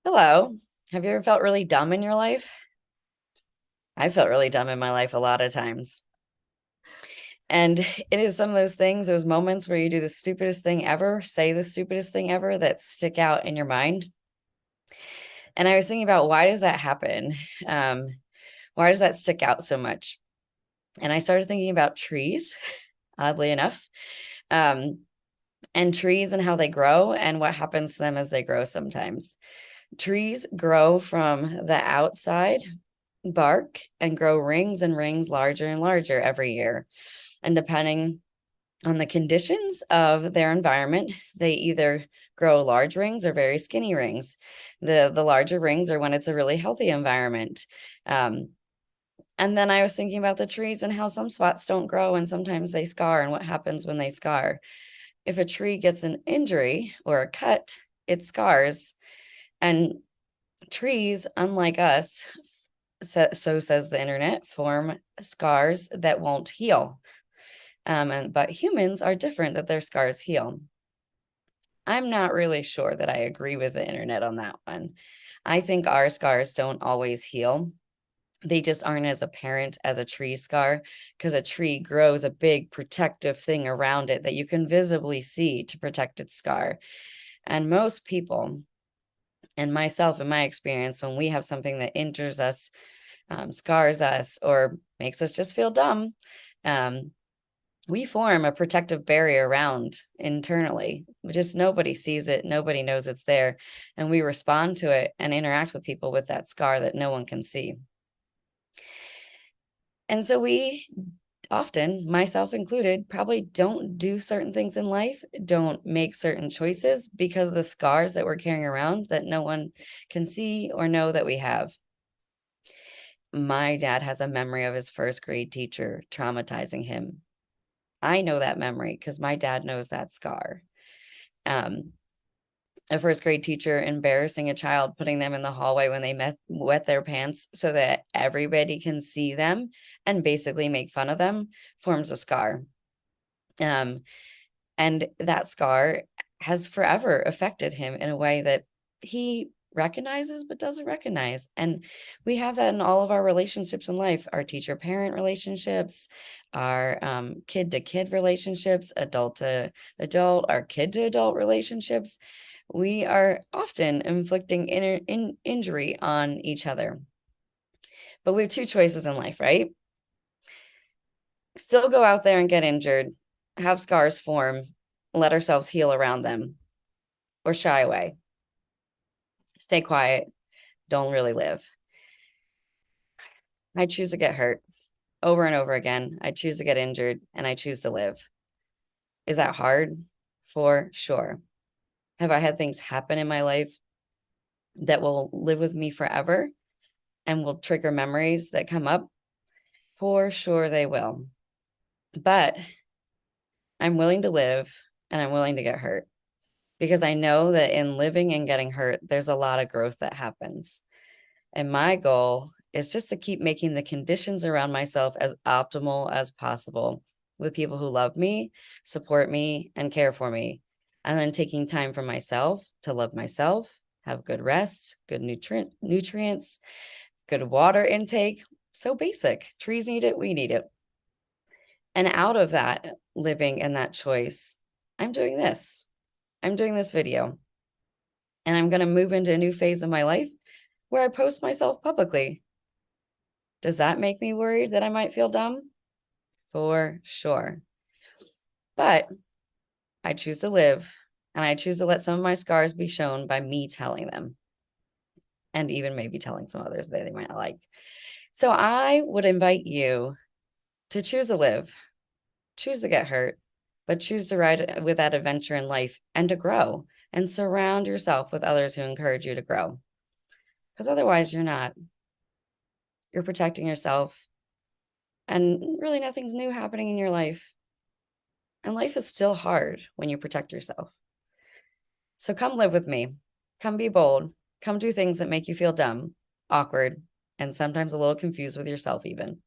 Hello. Have you ever felt really dumb in your life? I felt really dumb in my life a lot of times. And it is some of those things, those moments where you do the stupidest thing ever, say the stupidest thing ever that stick out in your mind. And I was thinking about why does that happen? Um, why does that stick out so much? And I started thinking about trees, oddly enough, um, and trees and how they grow and what happens to them as they grow sometimes. Trees grow from the outside bark and grow rings and rings larger and larger every year. And depending on the conditions of their environment, they either grow large rings or very skinny rings. The larger rings are when it's a really healthy environment. Um, and then I was thinking about the trees and how some spots don't grow and sometimes they scar and what happens when they scar. If a tree gets an injury or a cut, it scars. And trees, unlike us, so says the internet, form scars that won't heal. But humans are different that their scars heal. I'm not really sure that I agree with the internet on that one. I think our scars don't always heal. They just aren't as apparent as a tree scar because a tree grows a big protective thing around it that you can visibly see to protect its scar. And most people, and myself in my experience, when we have something that injures us, scars us, or makes us just feel dumb, um, we form a protective barrier around internally. Just nobody sees it, nobody knows it's there, and we respond to it and interact with people with that scar that no one can see. And so we often, myself included, probably don't do certain things in life, don't make certain choices because of the scars that we're carrying around that no one can see or know that we have. My dad has a memory of his first grade teacher traumatizing him. I know that memory because my dad knows that scar. Um, a first grade teacher embarrassing a child, putting them in the hallway when they wet their pants so that everybody can see them and basically make fun of them, forms a scar. Um, and that scar has forever affected him in a way that he recognizes but doesn't recognize. And we have that in all of our relationships in life, our teacher parent relationships, our kid to kid relationships, adult to adult, our kid to adult relationships. We are often inflicting injury on each other. But we have two choices in life, right? Still go out there and get injured, have scars form, let ourselves heal around them, or shy away, stay quiet, don't really live. I choose to get hurt over and over again. I choose to get injured and I choose to live. Is that hard? For sure. Have I had things happen in my life that will live with me forever and will trigger memories that come up? For sure they will. But I'm willing to live and I'm willing to get hurt because I know that in living and getting hurt, there's a lot of growth that happens. And my goal is just to keep making the conditions around myself as optimal as possible with people who love me, support me, and care for me. And then taking time for myself to love myself, have good rest, good nutrients, good water intake. So basic. Trees need it, we need it. And out of that living and that choice, I'm doing this. I'm doing this video. And I'm going to move into a new phase of my life where I post myself publicly. Does that make me worried that I might feel dumb? For sure. But I choose to live and I choose to let some of my scars be shown by me telling them and even maybe telling some others that they might not like. So I would invite you to choose to live, choose to get hurt, but choose to ride with that adventure in life and to grow and surround yourself with others who encourage you to grow. Because otherwise, you're not. You're protecting yourself, and really nothing's new happening in your life. And life is still hard when you protect yourself. So come live with me. Come be bold. Come do things that make you feel dumb, awkward, and sometimes a little confused with yourself, even.